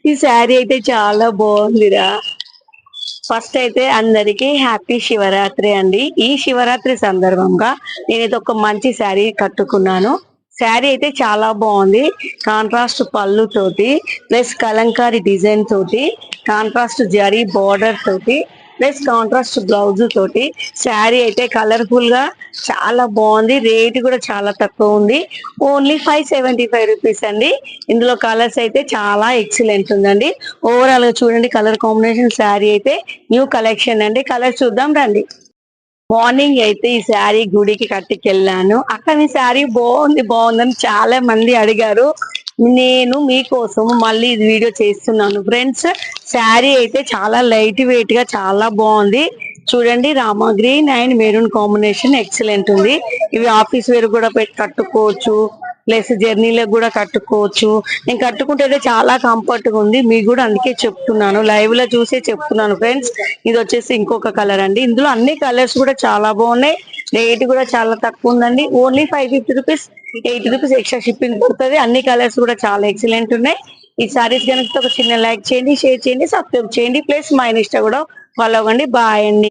ఈ శారీ అయితే చాలా బాగుందిరా. ఫస్ట్ అయితే అందరికి హ్యాపీ శివరాత్రి అండి. ఈ శివరాత్రి సందర్భంగా నేనైతే ఒక మంచి శారీ కట్టుకున్నాను. శారీ అయితే చాలా బాగుంది. కాంట్రాస్ట్ పళ్ళు తోటి ప్లస్ కలంకారీ డిజైన్ తోటి కాంట్రాస్ట్ జరీ బార్డర్ తోటి ప్లస్ కాంట్రాస్ట్ బ్లౌజ్ తోటి శారీ అయితే కలర్ఫుల్ గా చాలా బాగుంది. రేట్ కూడా చాలా తక్కువ ఉంది. ఓన్లీ 575 రూపీస్ అండి. ఇందులో కలర్స్ అయితే చాలా ఎక్సలెంట్ ఉందండి. ఓవరాల్ గా చూడండి కలర్ కాంబినేషన్. శారీ అయితే న్యూ కలెక్షన్ అండి. కలర్ చూద్దాం రండి. మార్నింగ్ అయితే ఈ శారీ గుడికి కట్టుకెళ్ళాను. అక్కడ ఈ శారీ బాగుందని చాలా మంది అడిగారు. నేను మీకోసం మళ్ళీ ఇది వీడియో చేస్తున్నాను ఫ్రెండ్స్. శారీ అయితే చాలా లైట్ వెయిట్ గా చాలా బాగుంది. చూడండి Rama green and maroon combination excellent ఉంది. ఇవి ఆఫీస్ వేర్ కూడా పెట్టి కట్టుకోవచ్చు, ప్లస్ జర్నీలకు కూడా కట్టుకోవచ్చు. నేను కట్టుకుంటే అయితే చాలా కంఫర్ట్ గా ఉంది. మీకు కూడా అందుకే చెప్తున్నాను, లైవ్ లో చూసే చెప్తున్నాను ఫ్రెండ్స్. ఇది వచ్చేసి ఇంకొక కలర్ అండి. ఇందులో అన్ని కలర్స్ కూడా చాలా బాగున్నాయి. రేట్ కూడా చాలా తక్కువ ఉందండి. Only 550 rupees, 80 rupees extra shipping పడుతుంది. అన్ని కలర్స్ కూడా చాలా ఎక్సలెంట్ ఉన్నాయి. ఈ సారీస్ కనుక ఒక చిన్న లైక్ చేయండి, షేర్ చేయండి, సబ్స్క్రైబ్ చేయండి. ప్లస్ మా ఇన్స్టా కూడా ఫాలో అవ్వండి. బాయ్ అండి.